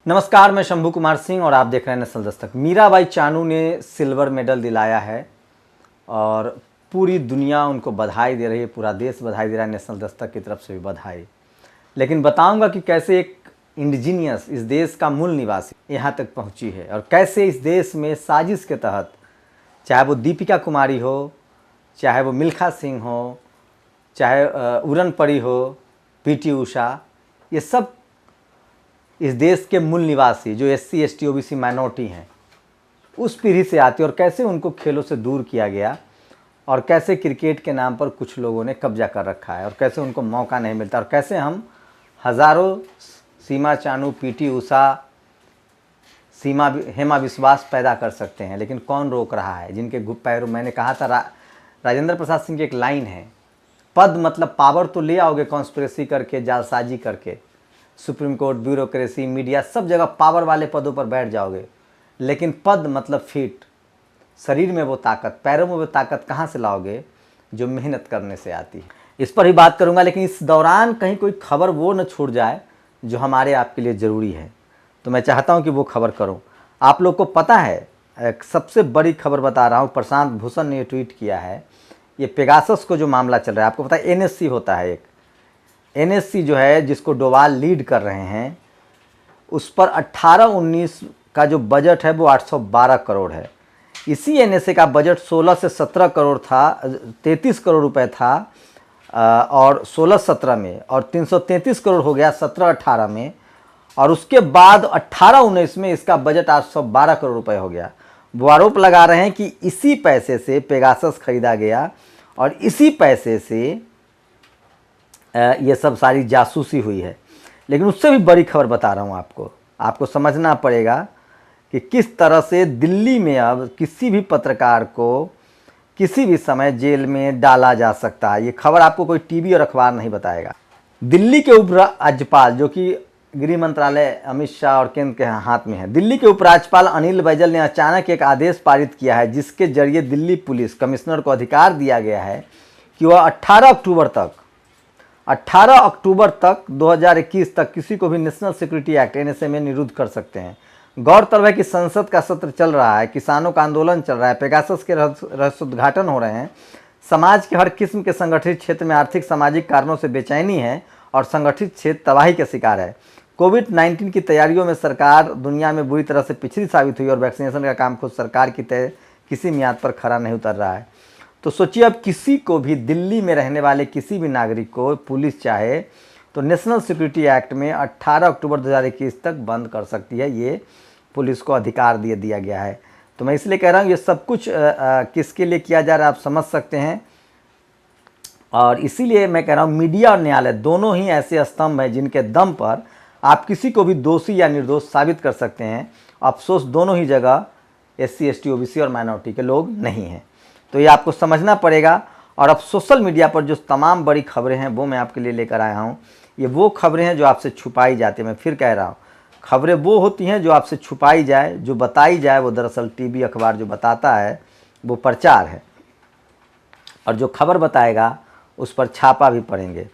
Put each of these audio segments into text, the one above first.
नमस्कार, मैं शंभू कुमार सिंह और आप देख रहे हैं नेशनल दस्तक। मीराबाई चानू ने सिल्वर मेडल दिलाया है और पूरी दुनिया उनको बधाई दे रही है, पूरा देश बधाई दे रहा है, नेशनल दस्तक की तरफ से भी बधाई। लेकिन बताऊंगा कि कैसे एक इंडिजीनियस, इस देश का मूल निवासी यहाँ तक पहुँची है और कैसे इस देश में साजिश के तहत, चाहे वो दीपिका कुमारी हो, चाहे वो मिल्खा सिंह हो, चाहे उड़न परी हो, पीटी उषा, ये सब इस देश के मूल निवासी जो SC ST OBC माइनॉरिटी हैं उस पीढ़ी से आती है और कैसे उनको खेलों से दूर किया गया और कैसे क्रिकेट के नाम पर कुछ लोगों ने कब्जा कर रखा है और कैसे उनको मौका नहीं मिलता और कैसे हम हज़ारों सीमा चानू, पीटी उषा, हेमा विश्वास पैदा कर सकते हैं, लेकिन कौन रोक रहा है? जिनके पैरों, मैंने कहा था राजेंद्र प्रसाद सिंह की एक लाइन है, पद मतलब पावर तो ले आओगे कॉन्स्पिरेसी करके, जालसाजी करके, सुप्रीम कोर्ट, ब्यूरोक्रेसी, मीडिया, सब जगह पावर वाले पदों पर बैठ जाओगे, लेकिन पद मतलब फिट, शरीर में वो ताकत, पैरों में वो ताकत कहाँ से लाओगे जो मेहनत करने से आती है। इस पर भी बात करूँगा, लेकिन इस दौरान कहीं कोई खबर वो न छूट जाए जो हमारे आपके लिए ज़रूरी है, तो मैं चाहता हूँ कि वो खबर करूँ। आप लोग को पता है, एक सबसे बड़ी खबर बता रहा हूँ, प्रशांत भूषण ने ट्वीट किया है, ये पेगासस को जो मामला चल रहा है, आपको पता है NSC होता है, एक NSC जो है जिसको डोवाल लीड कर रहे हैं, उस पर 18-19 का जो बजट है वो 812 करोड़ है। इसी NSA का बजट 16 से 17 करोड़ था, 33 करोड़ रुपए था और 16-17 में, और 333 करोड़ हो गया 17-18 में, और उसके बाद 18-19 में इसका बजट 812 करोड़ रुपए हो गया। वो आरोप लगा रहे हैं कि इसी पैसे से पेगासस खरीदा गया और इसी पैसे से ये सब सारी जासूसी हुई है। लेकिन उससे भी बड़ी खबर बता रहा हूँ आपको समझना पड़ेगा कि किस तरह से दिल्ली में अब किसी भी पत्रकार को किसी भी समय जेल में डाला जा सकता है। ये खबर आपको कोई टीवी और अखबार नहीं बताएगा। दिल्ली के उपराज्यपाल, जो कि गृह मंत्रालय अमित शाह और केंद्र के हाथ में है, दिल्ली के उपराज्यपाल अनिल बैजल ने अचानक एक आदेश पारित किया है जिसके जरिए दिल्ली पुलिस कमिश्नर को अधिकार दिया गया है कि वह 18 अक्टूबर तक 2021 तक किसी को भी नेशनल सिक्योरिटी एक्ट NSA में निरुद्ध कर सकते हैं। गौरतलब है कि संसद का सत्र चल रहा है, किसानों का आंदोलन चल रहा है, पेगासस के रहस्योद्घाटन हो रहे हैं, समाज के हर किस्म के संगठित क्षेत्र में आर्थिक सामाजिक कारणों से बेचैनी है और संगठित क्षेत्र तबाही के शिकार है। कोविड-19 की तैयारियों में सरकार दुनिया में बुरी तरह से पिछड़ी साबित हुई और वैक्सीनेशन का काम खुद सरकार की तय किसी मियाद पर खरा नहीं उतर रहा है। तो सोचिए, अब किसी को भी, दिल्ली में रहने वाले किसी भी नागरिक को पुलिस चाहे तो नेशनल सिक्योरिटी एक्ट में 18 अक्टूबर 2021 तक बंद कर सकती है। ये पुलिस को अधिकार दिया गया है। तो मैं इसलिए कह रहा हूँ ये सब कुछ किसके लिए किया जा रहा है आप समझ सकते हैं। और इसीलिए मैं कह रहा हूँ मीडिया और न्यायालय दोनों ही ऐसे स्तंभ हैं जिनके दम पर आप किसी को भी दोषी या निर्दोष साबित कर सकते हैं। अफसोस दोनों ही जगह SC ST OBC और माइनॉरिटी के लोग नहीं हैं। तो ये आपको समझना पड़ेगा। और अब सोशल मीडिया पर जो तमाम बड़ी खबरें हैं वो मैं आपके लिए लेकर आया हूँ। ये वो खबरें हैं जो आपसे छुपाई जाती हैं। मैं फिर कह रहा हूँ, खबरें वो होती हैं जो आपसे छुपाई जाए, जो बताई जाए वो दरअसल टीवी अखबार जो बताता है वो प्रचार है, और जो खबर बताएगा उस पर छापा भी पड़ेंगे।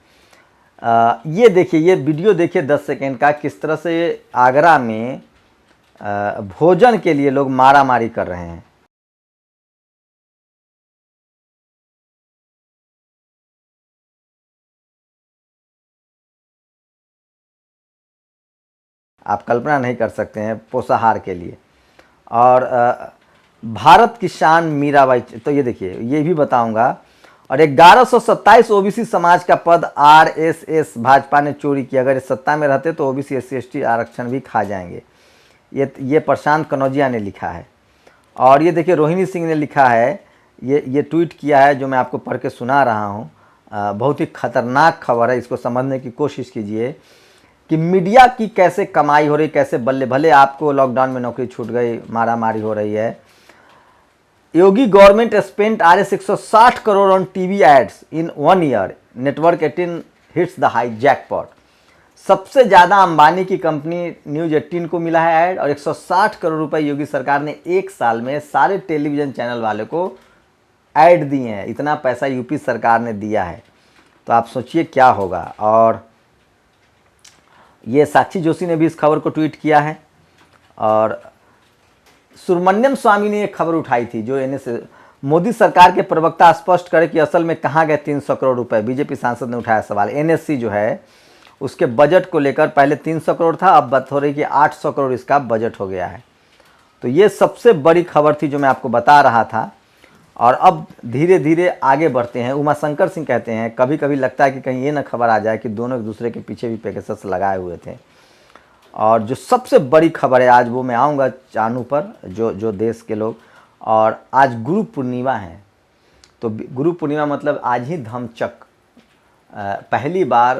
ये देखिए, ये वीडियो देखिए 10 सेकेंड का, किस तरह से आगरा में भोजन के लिए लोग मारामारी कर रहे हैं। आप कल्पना नहीं कर सकते हैं, पोषाहार के लिए। और भारत की शान मीराबाई, तो ये देखिए, ये भी बताऊंगा। और 1127 OBC समाज का पद RSS भाजपा ने चोरी किया। अगर सत्ता में रहते तो OBC SC ST आरक्षण भी खा जाएंगे। ये प्रशांत कनौजिया ने लिखा है। और ये देखिए, रोहिणी सिंह ने लिखा है, ये ट्वीट किया है जो मैं आपको पढ़ के सुना रहा हूँ। बहुत ही खतरनाक खबर है, इसको समझने की कोशिश कीजिए कि मीडिया की कैसे कमाई हो रही, कैसे बल्ले भले आपको लॉकडाउन में नौकरी छूट गई, मारामारी हो रही है। Yogi government spent RS 160 crore on TV ads in 1 year, network 18 hits the high jackpot. सबसे ज़्यादा अंबानी की कंपनी न्यूज़ 18 को मिला है ऐड, और 160 करोड़ रुपए योगी सरकार ने एक साल में सारे टेलीविज़न चैनल वाले को ऐड दिए हैं। इतना पैसा यूपी सरकार ने दिया है, तो आप सोचिए क्या होगा। और ये साक्षी जोशी ने भी इस खबर को ट्वीट किया है। और सुब्रमण्यम स्वामी ने एक खबर उठाई थी जो मोदी सरकार के प्रवक्ता स्पष्ट करे कि असल में कहाँ गए 300 करोड़ रुपए। बीजेपी सांसद ने उठाया सवाल। एनएससी जो है उसके बजट को लेकर पहले 300 करोड़ था, अब बात हो रही कि 800 करोड़ इसका बजट हो गया है। तो ये सबसे बड़ी खबर थी जो मैं आपको बता रहा था। और अब धीरे धीरे आगे बढ़ते हैं। उमाशंकर सिंह कहते हैं कभी कभी लगता है कि कहीं ये ना खबर आ जाए कि दोनों एक दूसरे के पीछे भी पेगासस लगाए हुए थे। और जो सबसे बड़ी खबर है आज वो मैं आऊँगा चानू पर, जो देश के लोग। और आज गुरु पूर्णिमा है, तो गुरु पूर्णिमा मतलब आज ही धम्मचक पहली बार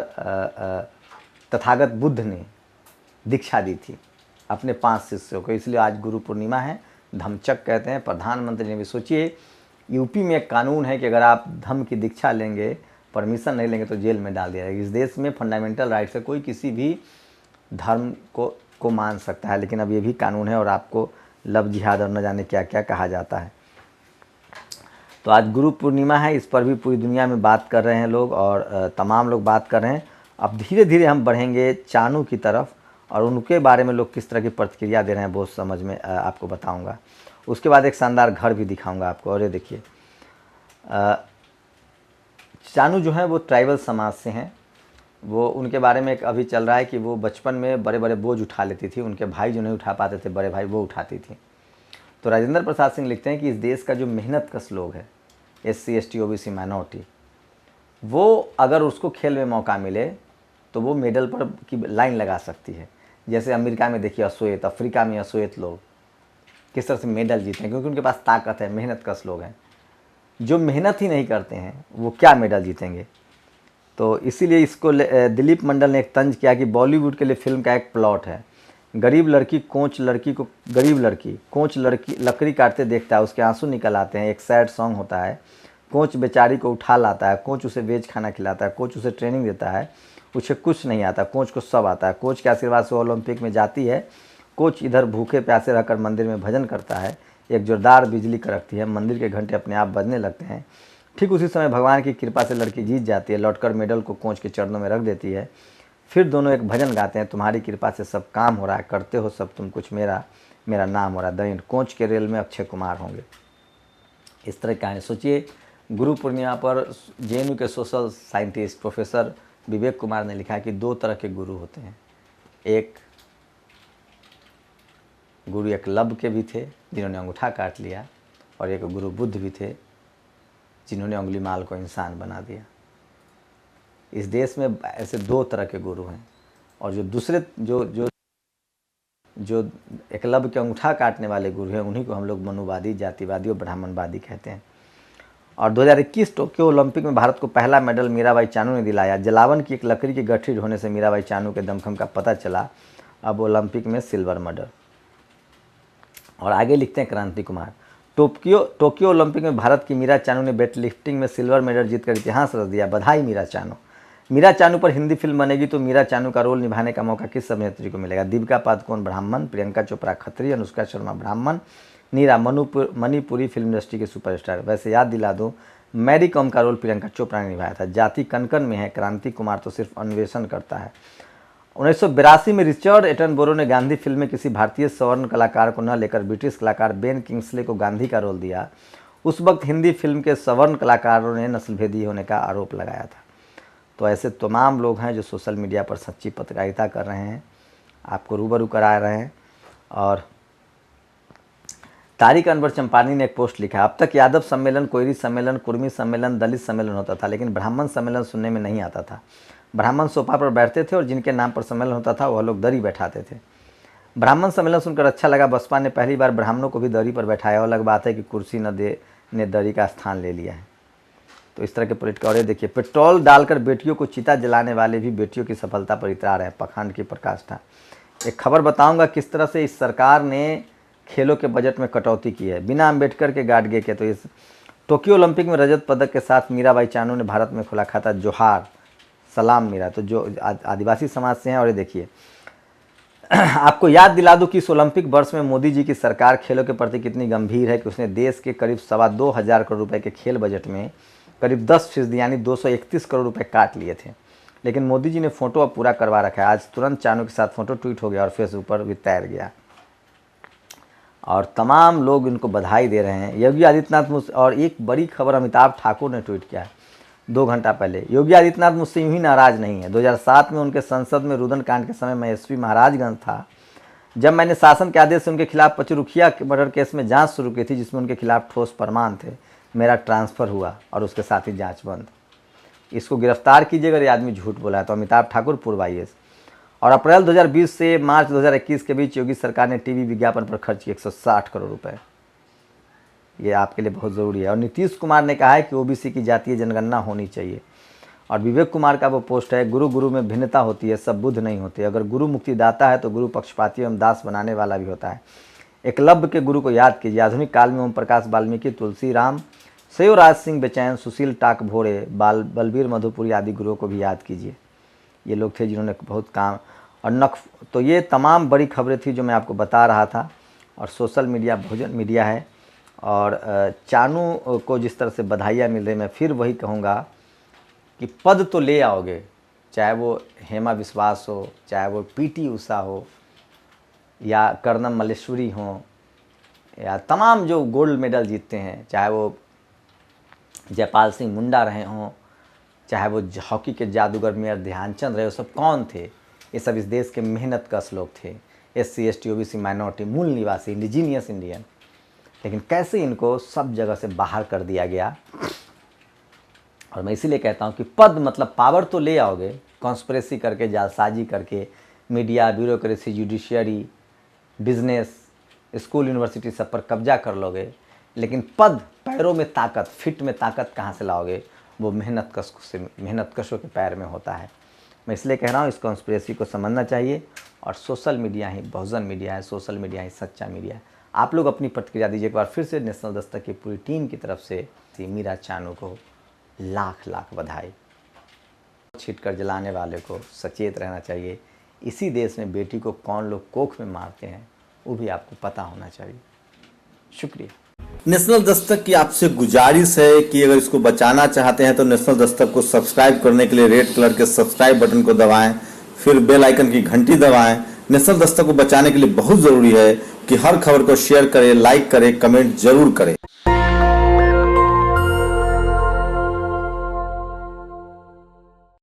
तथागत बुद्ध ने दीक्षा दी थी अपने 5 शिष्यों को, इसलिए आज गुरु पूर्णिमा है। धम्मचक कहते हैं। प्रधानमंत्री ने भी, सोचिए यूपी में एक कानून है कि अगर आप धम्म की दीक्षा लेंगे, परमिशन नहीं लेंगे तो जेल में डाल दिया जाएगा। इस देश में फंडामेंटल राइट्स है, कोई किसी भी धर्म को मान सकता है, लेकिन अब ये भी कानून है और आपको लव जिहाद और न जाने क्या क्या कहा जाता है। तो आज गुरु पूर्णिमा है, इस पर भी पूरी दुनिया में बात कर रहे हैं लोग और तमाम लोग बात कर रहे हैं। अब धीरे धीरे हम बढ़ेंगे चानू की तरफ और उनके बारे में लोग किस तरह की प्रतिक्रिया दे रहे हैं वो समझ में आपको बताऊंगा। उसके बाद एक शानदार घर भी दिखाऊंगा आपको। और ये देखिए चानू जो है वो ट्राइबल समाज से हैं। वो उनके बारे में एक अभी चल रहा है कि वो बचपन में बड़े बड़े बोझ उठा लेती थी, उनके भाई जो नहीं उठा पाते थे, बड़े भाई वो उठाती थी। तो राजेंद्र प्रसाद सिंह लिखते हैं कि इस देश का जो मेहनत कश लोग है, SC ST OBC माइनॉरिटी, वो अगर उसको खेल में मौका मिले तो वो मेडल पर की लाइन लगा सकती है। जैसे अमेरिका में देखिए अश्वेत, अफ्रीका में अश्वेत लोग किस तरह से मेडल जीते हैं, क्योंकि उनके पास ताकत है, मेहनत कश लोग हैं। जो मेहनत ही नहीं करते हैं वो क्या मेडल जीतेंगे। तो इसीलिए इसको दिलीप मंडल ने एक तंज किया कि बॉलीवुड के लिए फिल्म का एक प्लॉट है, गरीब लड़की कोच लड़की लकड़ी काटते देखता है, उसके आंसू निकल आते हैं, एक सैड सॉन्ग होता है, कोच बेचारी को उठा लाता है, कोच उसे वेज खाना खिलाता है, कोच उसे ट्रेनिंग देता है, उसे कुछ नहीं आता, कोच को सब आता है, कोच के आशीर्वाद से ओलंपिक में जाती है, कोच इधर भूखे प्यासे रहकर मंदिर में भजन करता है, एक जोरदार बिजली कड़कती है, मंदिर के घंटे अपने आप बजने लगते हैं, ठीक उसी समय भगवान की कृपा से लड़की जीत जाती है, लौटकर मेडल को कोच के चरणों में रख देती है, फिर दोनों एक भजन गाते हैं, तुम्हारी कृपा से सब काम हो रहा है, करते हो सब तुम कुछ, मेरा नाम हो रहा है, दैन कोच के रेल में अक्षय कुमार होंगे। इस तरह कहानी। सोचिए गुरु पूर्णिमा पर JNU के social scientist professor Vivek Kumar ने लिखा है कि 2 तरह के गुरु होते हैं। एक गुरु एकलव्य के भी थे जिन्होंने अंगूठा काट लिया, और एक गुरु बुद्ध भी थे जिन्होंने अंगुलीमाल को इंसान बना दिया। इस देश में ऐसे 2 तरह के गुरु हैं। और जो दूसरे जो एकलव्य के अंगूठा काटने वाले गुरु हैं उन्हीं को हम लोग मनुवादी, जातिवादी और ब्राह्मणवादी कहते हैं। और 2021 टोक्यो ओलंपिक में भारत को पहला मेडल मीराबाई चानू ने दिलाया। जलावन की एक लकड़ी की गठरी ढोने से मीराबाई चानू के दमखम का पता चला। अब ओलंपिक में सिल्वर मेडल। और आगे लिखते हैं क्रांति कुमार, टोक्यो ओलंपिक में भारत की मीरा चानू ने वेट लिफ्टिंग में सिल्वर मेडल जीतकर इतिहास रच दिया। बधाई मीरा चानू। मीरा चानू पर हिंदी फिल्म बनेगी तो मीरा चानू का रोल निभाने का मौका किस अभिनेत्री को मिलेगा। दीपिका पादुकोण ब्राह्मण, प्रियंका चोपड़ा खत्री, अनुष्का शर्मा ब्राह्मण, नीरा मणिपुरी फिल्म इंडस्ट्री के सुपरस्टार। वैसे याद दिला दूं, मैरी कॉम का रोल प्रियंका चोपड़ा ने निभाया था। जाति कनकन में है, क्रांति कुमार तो सिर्फ अन्वेषण करता है। 1982 में रिचर्ड एटनबरो ने गांधी फिल्म में किसी भारतीय सवर्ण कलाकार को न लेकर ब्रिटिश कलाकार बेन किंग्सले को गांधी का रोल दिया। उस वक्त हिंदी फिल्म के सवर्ण कलाकारों ने नस्लभेदी होने का आरोप लगाया था। तो ऐसे तमाम लोग हैं जो सोशल मीडिया पर सच्ची पत्रकारिता कर रहे हैं, आपको रूबरू करा रहे हैं। और तारिक अनवर चंपानी ने एक पोस्ट लिखा, अब तक यादव सम्मेलन, कोयरी सम्मेलन, कुर्मी सम्मेलन, दलित सम्मेलन होता था, लेकिन ब्राह्मण सम्मेलन सुनने में नहीं आता था। ब्राह्मण सोफा पर बैठते थे और जिनके नाम पर सम्मेलन होता था वह लोग दरी बैठाते थे। ब्राह्मण सम्मेलन सुनकर अच्छा लगा। बसपा ने पहली बार ब्राह्मणों को भी दरी पर बैठाया। अलग बात है कि कुर्सी ने दरी का स्थान ले लिया है। तो इस तरह के पॉलिटिकल। और ये देखिए, पेट्रोल डालकर बेटियों को चिता जलाने वाले भी बेटियों की सफलता पर इतरा रहे हैं। पाखंड की पराकाष्ठा। एक खबर बताऊंगा किस तरह से इस सरकार ने खेलों के बजट में कटौती की है, बिना अम्बेडकर के गाडगे के। तो इस टोक्यो ओलंपिक में रजत पदक के साथ मीराबाई चानू ने भारत में खुला खाता जोहार सलाम मीरा, तो जो आदिवासी समाज से हैं। और ये देखिए, आपको याद दिला दूं कि इस ओलंपिक वर्ष में मोदी जी की सरकार खेलों के प्रति कितनी गंभीर है कि उसने देश के करीब 2,25,000 करोड़ रुपए के खेल बजट में करीब 10% यानी 231 करोड़ रुपए काट लिए थे। लेकिन मोदी जी ने फ़ोटो अब पूरा करवा रखा है। आज तुरंत चानू के साथ फ़ोटो ट्वीट हो गया और फेसबुक पर भी तैर गया और तमाम लोग इनको बधाई दे रहे हैं। योगी आदित्यनाथ और एक बड़ी खबर अमिताभ ठाकुर ने ट्वीट किया है 2 घंटा पहले। योगी आदित्यनाथ मुझसे यूं ही नाराज़ नहीं है। 2007 में उनके संसद में रुदन कांड के समय मैं एसपी महाराजगंज था, जब मैंने शासन के आदेश से उनके खिलाफ पचरुखिया मर्डर केस में जांच शुरू की थी, जिसमें उनके खिलाफ ठोस प्रमाण थे। मेरा ट्रांसफ़र हुआ और उसके साथ ही जांच बंद। इसको गिरफ्तार कीजिए अगर ये आदमी झूठ बोला है तो। अमिताभ ठाकुर पूर्व IAS। और अप्रैल 2020 से मार्च 2021 के बीच योगी सरकार ने टीवी विज्ञापन पर खर्च किए 160 करोड़ रुपए। ये आपके लिए बहुत ज़रूरी है। और नीतीश कुमार ने कहा है कि OBC की जातीय जनगणना होनी चाहिए। और विवेक कुमार का वो पोस्ट है, गुरु गुरु में भिन्नता होती है, सब बुद्ध नहीं होते। अगर गुरु मुक्तिदाता है तो गुरु पक्षपाती एवं दास बनाने वाला भी होता है। एकलव्य के गुरु को याद कीजिए। आधुनिक काल में ओम प्रकाश वाल्मीकि, तुलसी राम, सयोराज सिंह बेचैन, सुशील टाक भोरे, बलबीर मधुपुरी आदि गुरुओं को भी याद कीजिए। ये लोग थे जिन्होंने बहुत काम और तो ये तमाम बड़ी खबरें थी जो मैं आपको बता रहा था। और सोशल मीडिया बहुजन मीडिया है। और चानू को जिस तरह से बधाइयाँ मिल रही, मैं फिर वही कहूँगा कि पद तो ले आओगे, चाहे वो हेमा विश्वास हो, चाहे वो PT उषा हो, या कर्णम मल्लेश्वरी हो, या तमाम जो गोल्ड मेडल जीतते हैं, चाहे वो जयपाल सिंह मुंडा रहे हों, चाहे वो हॉकी के जादूगर मेयर ध्यानचंद रहे, वो सब कौन थे? ये सब इस देश के मेहनत कश लोग थे। SC ST OBC माइनॉरिटी, मूल निवासी, इंडिजीनियस इंडियन। लेकिन कैसे इनको सब जगह से बाहर कर दिया गया। और मैं इसीलिए कहता हूँ कि पद मतलब पावर तो ले आओगे, कॉन्स्पिरेसी करके, जालसाजी करके, media, bureaucracy, judiciary, business, school, university सब पर कब्जा कर लोगे, लेकिन पद, पैरों में ताकत, फिट में ताकत कहाँ से लाओगे? वो मेहनतकशों के पैर में होता है। मैं इसलिए कह रहा हूँ इस कॉन्स्पिरेसी को समझना चाहिए। और सोशल मीडिया ही बहुजन मीडिया है, सोशल मीडिया ही सच्चा मीडिया है। आप लोग अपनी प्रतिक्रिया दीजिए। एक बार फिर से नेशनल दस्तक की पूरी टीम की तरफ से मीरा चानू को लाख लाख बधाई। छीट कर जलाने वाले को सचेत रहना चाहिए। इसी देश में बेटी को कौन लोग कोख में मारते हैं वो भी आपको पता होना चाहिए। शुक्रिया। नेशनल दस्तक की आपसे गुजारिश है कि अगर इसको बचाना चाहते हैं तो नेशनल दस्तक को सब्सक्राइब करने के लिए रेड कलर के सब्सक्राइब बटन को दबाएं, फिर बेल आइकन की घंटी दबाएं। नेशनल दस्तक को बचाने के लिए बहुत जरूरी है कि हर खबर को शेयर करें, लाइक करें, कमेंट जरूर करें।